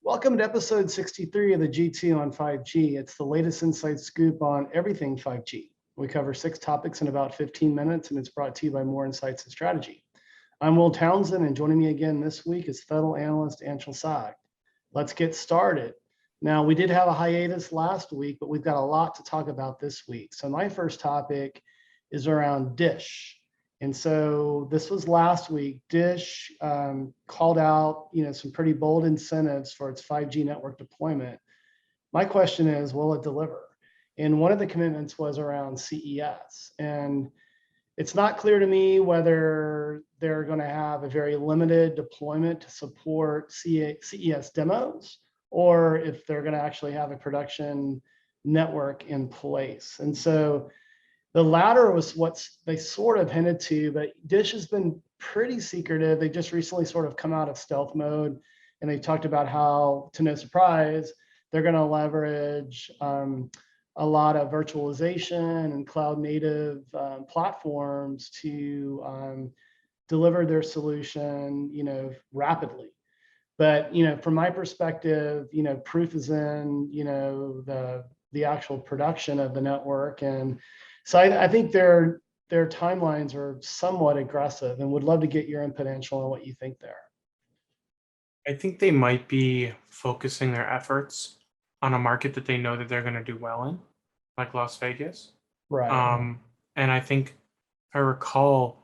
Welcome to episode 63 of the G2 on 5G. It's the latest inside scoop on everything 5G. We cover 6 topics in about 15 minutes, and it's brought to you by More Insights and Strategy. I'm Will Townsend, and joining me again this week is Federal Analyst Anshel. Let's get started. Now, we did have a hiatus last week, but we've got a lot to talk about this week. So my first topic is around Dish. And so this was last week. Dish called out, some pretty bold incentives for its 5G network deployment. My question is, will it deliver? And one of the commitments was around CES. And it's not clear to me whether they're going to have a very limited deployment to support CES demos, or if they're going to actually have a production network in place. And so the latter was what they sort of hinted to, but Dish has been pretty secretive. They just recently sort of come out of stealth mode, and they talked about how, to no surprise, they're going to leverage a lot of virtualization and cloud native platforms to deliver their solution, rapidly. But, from my perspective, proof is in, the actual production of the network. And so I think their timelines are somewhat aggressive, and would love to get your input, Anshel, on what you think there. I think they might be focusing their efforts on a market that they know that they're going to do well in, like Las Vegas. Right. And I think, if I recall,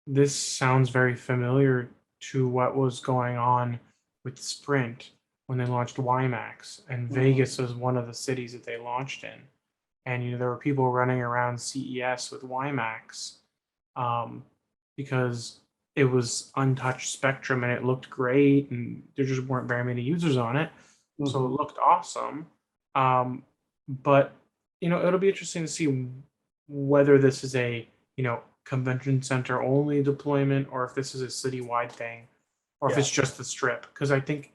this sounds very familiar to what was going on with Sprint when they launched WiMAX, and Vegas was one of the cities that they launched in. And there were people running around CES with WiMAX because it was untouched spectrum and it looked great, and there just weren't very many users on it. So it looked awesome. But it'll be interesting to see whether this is a convention center only deployment, or if this is a citywide thing, or if it's just the Strip. Because I think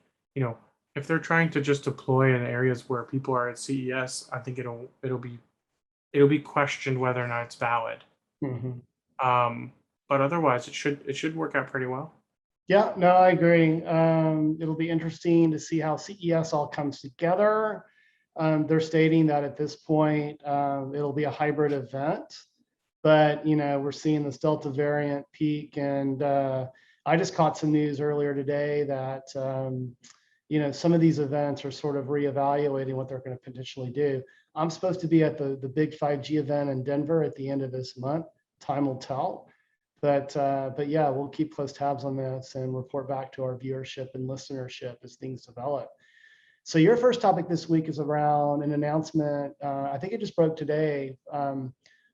if they're trying to just deploy in areas where people are at CES, I think it'll be questioned whether or not it's valid. But otherwise, it should work out pretty well. Yeah, no, I agree. It'll be interesting to see how CES all comes together. They're stating that at this point, it'll be a hybrid event, but we're seeing this Delta variant peak, and I just caught some news earlier today that some of these events are sort of reevaluating what they're going to potentially do. I'm supposed to be at the big 5G event in Denver at the end of this month. Time will tell. But yeah, we'll keep close tabs on this and report back to our viewership and listenership as things develop. So your first topic this week is around an announcement. I think it just broke today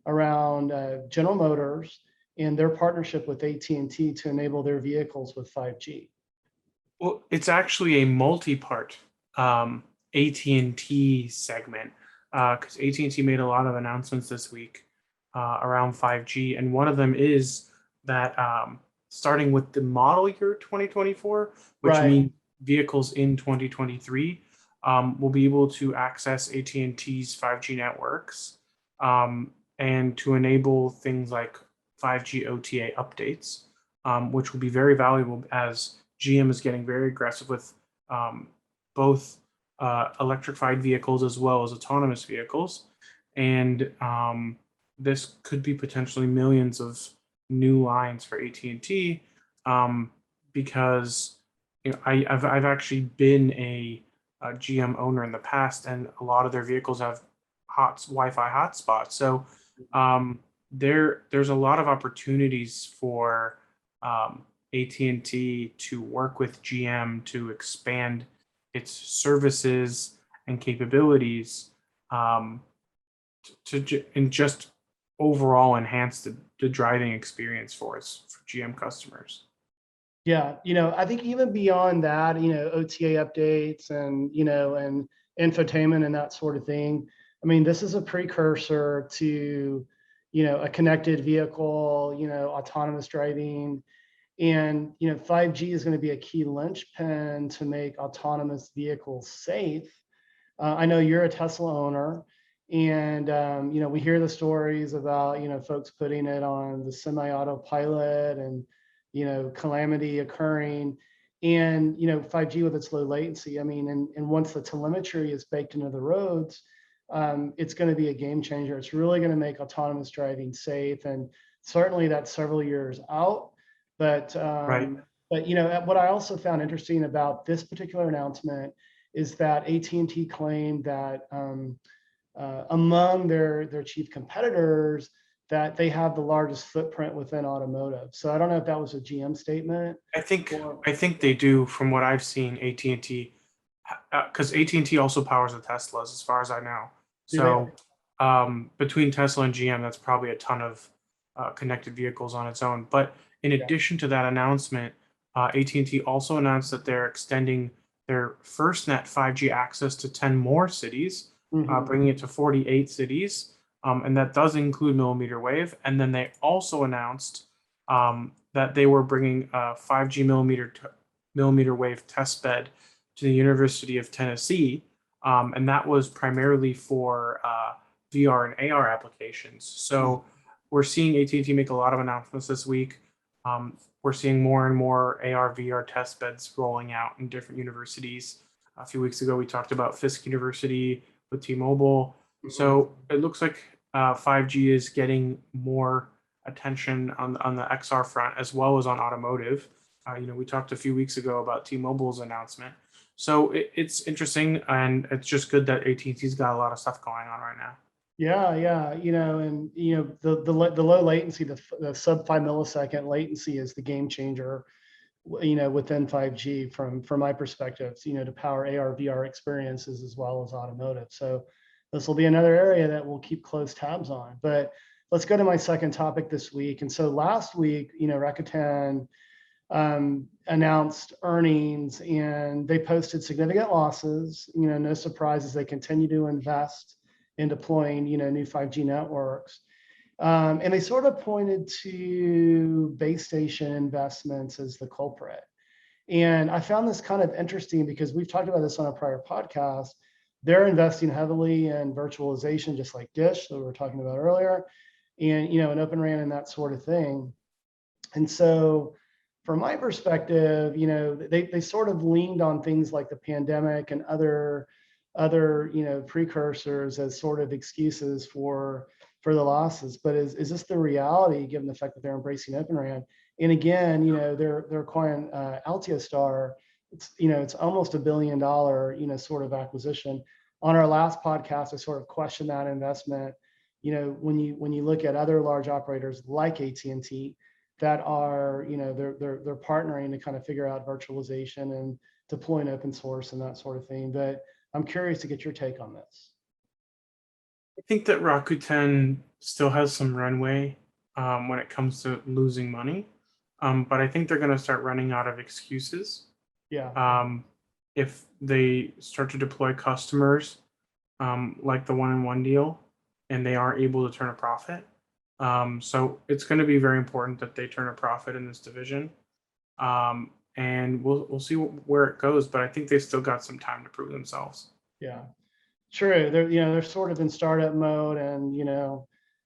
around General Motors and their partnership with AT&T to enable their vehicles with 5G. Well, it's actually a multi-part AT&T segment, because AT&T made a lot of announcements this week around 5G, and one of them is that starting with the model year 2024, which means vehicles in 2023 will be able to access AT&T's 5G networks and to enable things like 5G OTA updates, which will be very valuable as GM is getting very aggressive with both electrified vehicles as well as autonomous vehicles. And this could be potentially millions of new lines for AT&T because I've actually been a GM owner in the past, and a lot of their vehicles have Wi-Fi hotspots. So there's a lot of opportunities for AT&T to work with GM to expand its services and capabilities and just overall enhance the driving experience for GM customers. Yeah, I think even beyond that, OTA updates and and infotainment and that sort of thing. I mean, this is a precursor to a connected vehicle, autonomous driving. And 5G is going to be a key linchpin to make autonomous vehicles safe. I know you're a Tesla owner, and we hear the stories about folks putting it on the semi-autopilot and calamity occurring. And 5G with its low latency, I mean, and once the telemetry is baked into the roads, it's going to be a game changer. It's really going to make autonomous driving safe, and certainly that's several years out. But Right. what I also found interesting about this particular announcement is that AT&T claimed that among their chief competitors, that they have the largest footprint within automotive. So I don't know if that was a GM statement. I think Or, I think they do from what I've seen. AT&T, because AT&T also powers the Teslas, as far as I know. do they? So between Tesla and GM, that's probably a ton of connected vehicles on its own. But in Yeah. addition to that announcement, AT&T also announced that they're extending their FirstNet 5G access to 10 more cities, Mhm. bringing it to 48 cities. And that does include millimeter wave. And then they also announced that they were bringing a 5G millimeter wave test bed to the University of Tennessee, and that was primarily for VR and AR applications. So we're seeing AT&T make a lot of announcements this week. We're seeing more and more AR VR test beds rolling out in different universities. A few weeks ago, we talked about Fisk University with T-Mobile. So it looks like 5G is getting more attention on the XR front as well as on automotive. We talked a few weeks ago about T-Mobile's announcement. So it's interesting, and it's just good that AT&T's got a lot of stuff going on right now. Yeah, and the low latency, the sub 5 millisecond latency is the game changer, within 5G from my perspective, to power AR VR experiences as well as automotive. So this will be another area that we'll keep close tabs on. But let's go to my second topic this week. And so last week, Rakuten announced earnings, and they posted significant losses. No surprises, they continue to invest in deploying new 5G networks. And they sort of pointed to base station investments as the culprit. And I found this kind of interesting because we've talked about this on a prior podcast. They're investing heavily in virtualization, just like Dish that we were talking about earlier, and an OpenRAN and that sort of thing. And so from my perspective, they sort of leaned on things like the pandemic and other precursors as sort of excuses for the losses. But is this the reality, given the fact that they're embracing OpenRAN? And again, they're acquiring Altiostar. It's almost $1 billion, sort of acquisition. On our last podcast, I sort of questioned that investment. When you look at other large operators like AT&T that are, they're partnering to kind of figure out virtualization and deploying open source and that sort of thing. But I'm curious to get your take on this. I think that Rakuten still has some runway when it comes to losing money, but I think they're going to start running out of excuses. Yeah. If they start to deploy customers like the 1&1 deal, and they aren't able to turn a profit. So it's going to be very important that they turn a profit in this division. And we'll see where it goes, but I think they've still got some time to prove themselves. Yeah, true. They're sort of in startup mode, and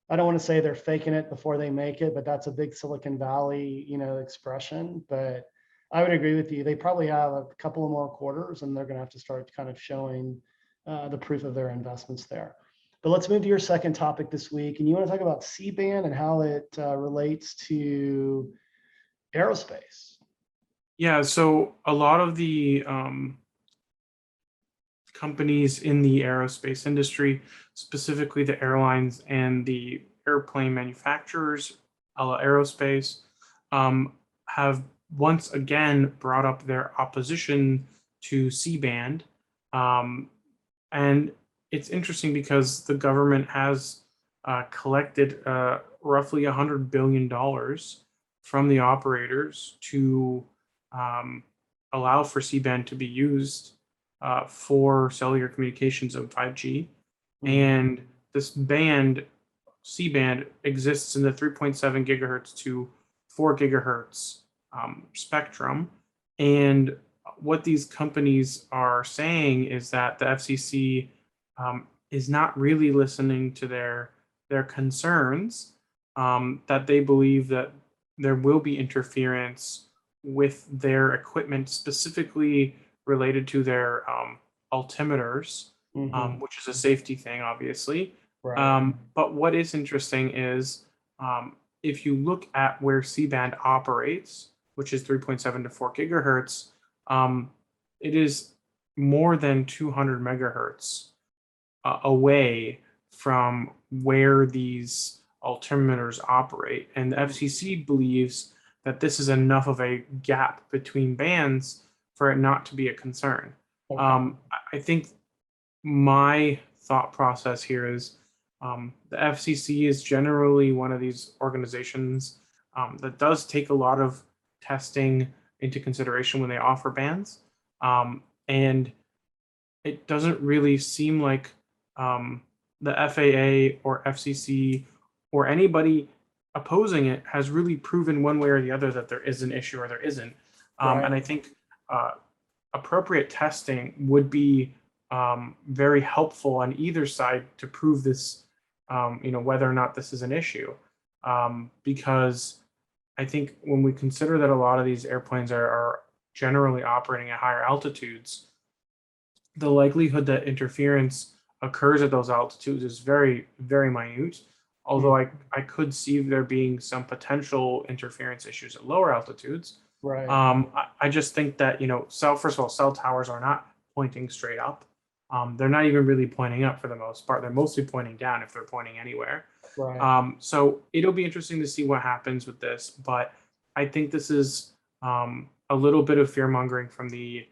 I don't want to say they're faking it before they make it, but that's a big Silicon Valley expression. But I would agree with you. They probably have a couple of more quarters, and they're going to have to start kind of showing the proof of their investments there. But let's move to your second topic this week, and you want to talk about C-band and how it relates to aerospace. Yeah, so a lot of the companies in the aerospace industry, specifically the airlines and the airplane manufacturers, a la aerospace, have once again brought up their opposition to C-band. And it's interesting because the government has collected roughly $100 billion from the operators to allow for C-band to be used for cellular communications of 5G. And this band, C-band, exists in the 3.7 gigahertz to 4 gigahertz spectrum. And what these companies are saying is that the FCC is not really listening to their concerns, that they believe that there will be interference with their equipment, specifically related to their altimeters, which is a safety thing, obviously. Right. But what is interesting is if you look at where C-band operates, which is 3.7 to 4 gigahertz, it is more than 200 megahertz away from where these altimeters operate. And the FCC believes that this is enough of a gap between bands for it not to be a concern. Okay. I think my thought process here is the FCC is generally one of these organizations that does take a lot of testing into consideration when they offer bans. And it doesn't really seem like the FAA or FCC or anybody opposing it has really proven one way or the other that there is an issue or there isn't. And I think appropriate testing would be very helpful on either side to prove this, whether or not this is an issue. Because I think when we consider that a lot of these airplanes are generally operating at higher altitudes, the likelihood that interference occurs at those altitudes is very, very minute. Although I could see there being some potential interference issues at lower altitudes. Right. I just think that, first of all, cell towers are not pointing straight up. They're not even really pointing up for the most part. They're mostly pointing down if they're pointing anywhere. Right. So it'll be interesting to see what happens with this. But I think this is a little bit of fear mongering from the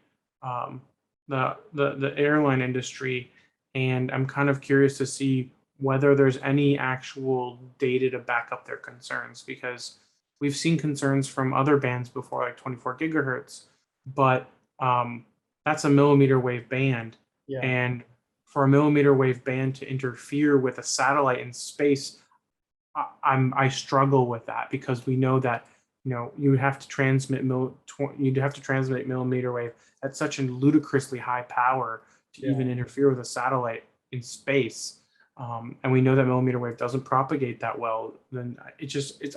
airline industry, and I'm kind of curious to see whether there's any actual data to back up their concerns, because we've seen concerns from other bands before, like 24 gigahertz, but that's a millimeter wave band. Yeah. And for a millimeter wave band to interfere with a satellite in space, I struggle with that, because we know that you would have to transmit millimeter wave at such a ludicrously high power to even interfere with a satellite in space. And we know that millimeter wave doesn't propagate that well. Then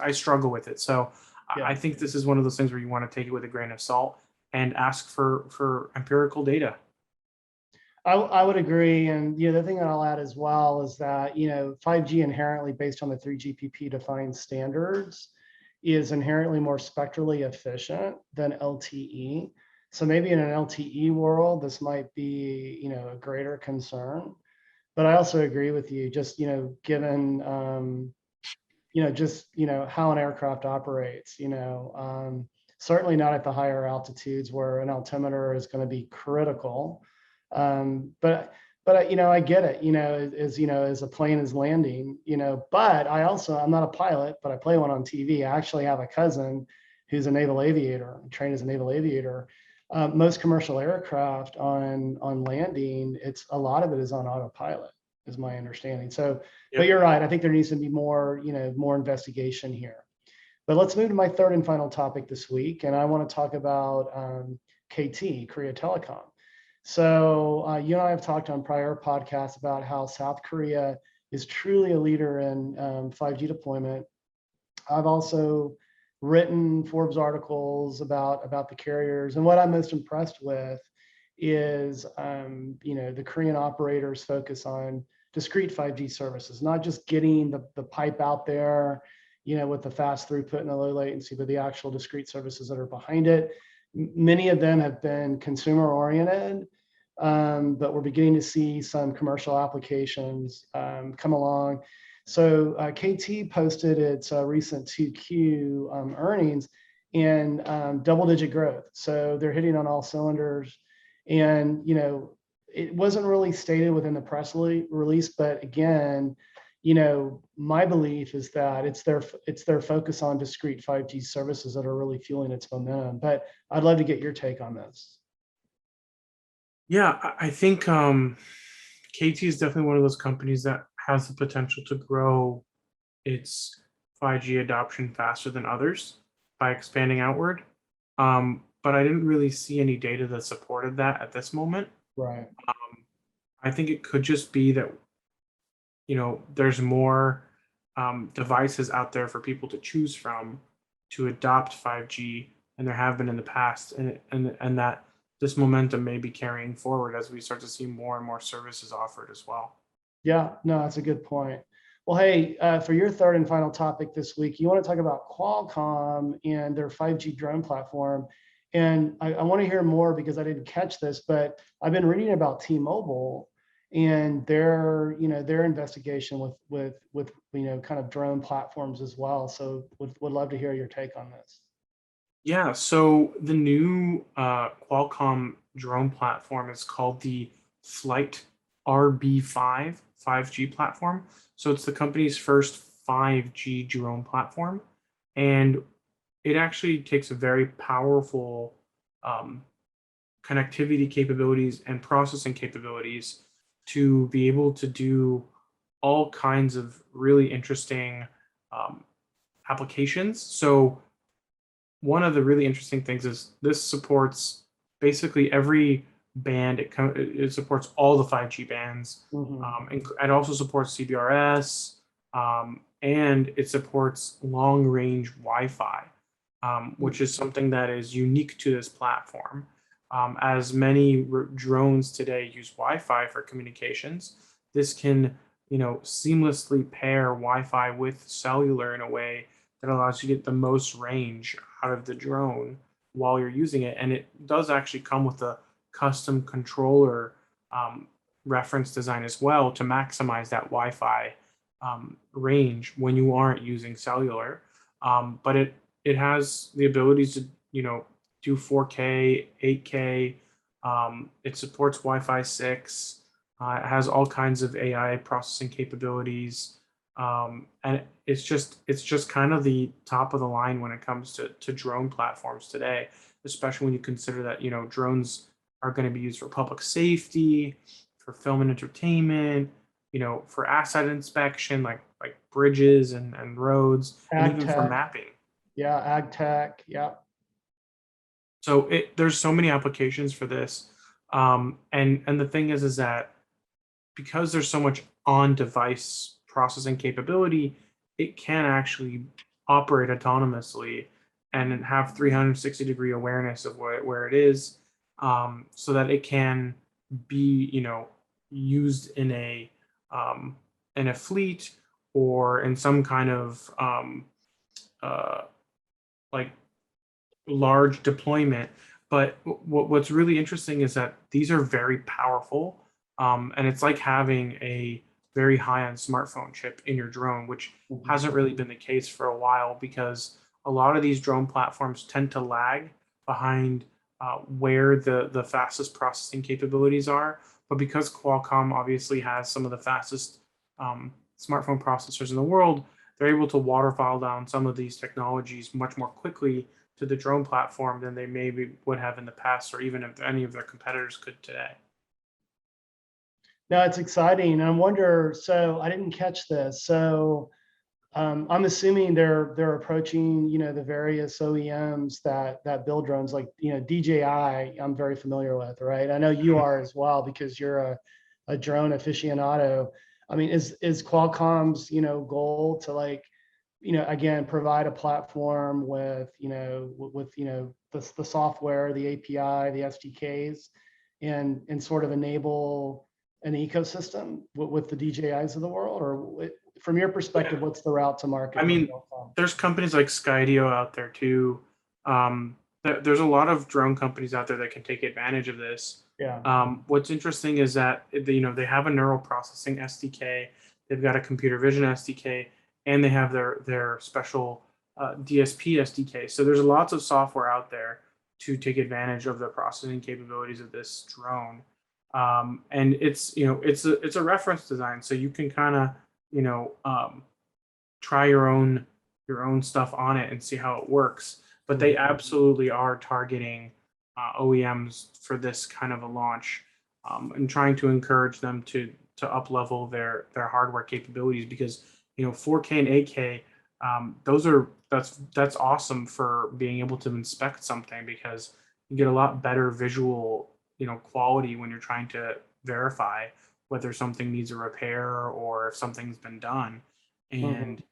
I struggle with it. So I think this is one of those things where you want to take it with a grain of salt and ask for empirical data. I would agree. And the thing that I'll add as well is that 5G inherently, based on the 3GPP defined standards, is inherently more spectrally efficient than LTE. So maybe in an LTE world, this might be a greater concern. But I also agree with you, just given how an aircraft operates. Certainly not at the higher altitudes where an altimeter is going to be critical. But I get it, as a plane is landing, but I'm not a pilot, but I play one on TV. I actually have a cousin who's a naval aviator, trained as a naval aviator. Most commercial aircraft on landing, a lot of it is on autopilot, is my understanding. So, but you're right. I think there needs to be more investigation here. But let's move to my third and final topic this week, and I want to talk about KT, Korea Telecom. So you and I have talked on prior podcasts about how South Korea is truly a leader in 5G deployment. I've also written Forbes articles about the carriers, and what I'm most impressed with is the Korean operators focus on discrete 5G services, not just getting the pipe out there, with the fast throughput and the low latency, but the actual discrete services that are behind it. Many of them have been consumer oriented, but we're beginning to see some commercial applications come along. So KT posted its recent 2Q earnings and double-digit growth. So they're hitting on all cylinders. And it wasn't really stated within the press release, but again, my belief is that it's their focus on discrete 5G services that are really fueling its momentum. But I'd love to get your take on this. Yeah, I think KT is definitely one of those companies that has the potential to grow its 5G adoption faster than others by expanding outward. But I didn't really see any data that supported that at this moment. Right. I think it could just be that there's more devices out there for people to choose from to adopt 5G and there have been in the past, and that this momentum may be carrying forward as we start to see more and more services offered as well. Yeah, no, that's a good point. Well, hey, for your third and final topic this week, you want to talk about Qualcomm and their 5G drone platform. And I want to hear more because I didn't catch this, but I've been reading about T-Mobile and their investigation with kind of drone platforms as well. So would love to hear your take on this. Yeah, so the new Qualcomm drone platform is called the Flight RB5 5G platform. So it's the company's first 5G drone platform, and it actually takes a very powerful um, connectivity capabilities and processing capabilities to be able to do all kinds of really interesting um, applications. So one of the really interesting things is this supports basically every band. It supports all the 5G bands. Mhm. And it also supports CBRS, and it supports long range Wi-Fi, which is something that is unique to this platform. As many drones today use Wi-Fi for communications, this can seamlessly pair Wi-Fi with cellular in a way that allows you to get the most range out of the drone while you're using it. And it does actually come with a custom controller um, reference design as well to maximize that Wi-Fi range when you aren't using cellular. But it has the abilities to do 4K, 8K. It supports Wi-Fi 6. It has all kinds of AI processing capabilities. And it's just kind of the top of the line when it comes to drone platforms today, especially when you consider that drones are going to be used for public safety, for film and entertainment, for asset inspection, like bridges and roads, and Ag even for tech, mapping. yeah, ag tech, yeah. So there's so many applications for this, and the thing is that because there's so much on-device processing capability, it can actually operate autonomously and have 360-degree awareness of where it is, so that it can be, used um, in a fleet or in some kind of uh, like large deployment. But what's really interesting is that these are very powerful, and it's like having a very high-end smartphone chip in your drone, which Mhm. hasn't really been the case for a while because a lot of these drone platforms tend to lag behind where the fastest processing capabilities are. But because Qualcomm obviously has some of the fastest smartphone processors in the world, they're able to waterfall down some of these technologies much more quickly to the drone platform than they maybe would have in the past, or even if any of their competitors could today. No, it's exciting. I wonder, so I didn't catch this. So I'm assuming they're approaching, the various OEMs that build drones, like DJI. I'm very familiar with, right? I know you Mhm. are as well because you're a drone aficionado. I mean, is Qualcomm's goal to again provide a platform with the software, the API, the SDKs, and sort of enable an ecosystem with the DJIs of the world, or from your perspective, Yeah, what's the route to I market for mean, Qualcomm? there's companies like Skydio out there too. There's a lot of drone companies out there that can take advantage of this. Yeah. What's interesting is that they have a neural processing SDK, they've got a computer vision SDK, and they have their special DSP SDK. So there's lots of software out there to take advantage of the processing capabilities of this drone. And it's a reference design, so you can kind of you know um, try your own stuff on it and see how it works. But they Mhm. absolutely are targeting OEMs for this kind of a launch, and trying to encourage them to up level their hardware capabilities because 4K and 8K, that's awesome for being able to inspect something because you get a lot better visual quality when you're trying to verify whether something needs a repair or if something's been done. Mhm. And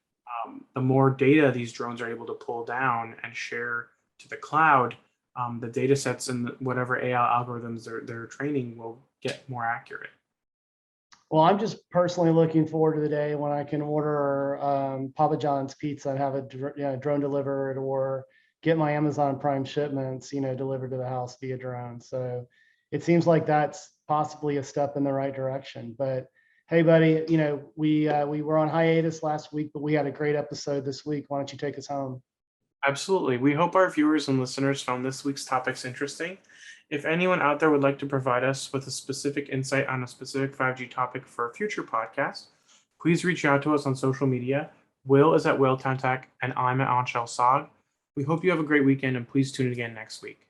the more data these drones are able to pull down and share to the cloud, the data sets and whatever AI algorithms they're training will get more accurate. Well, I'm just personally looking forward to the day when I can order Papa John's pizza and have a drone delivered, or get my Amazon Prime shipments, delivered to the house via drone. So it seems like that's possibly a step in the right direction. But hey, buddy, we were on hiatus last week, but we had a great episode this week. Why don't you take us home? Absolutely. We hope our viewers and listeners found this week's topics interesting. If anyone out there would like to provide us with a specific insight on a specific 5G topic for a future podcast, please reach out to us on social media. Will is at Will Tech, and I'm at Anshel. We hope you have a great weekend, and please tune in again next week.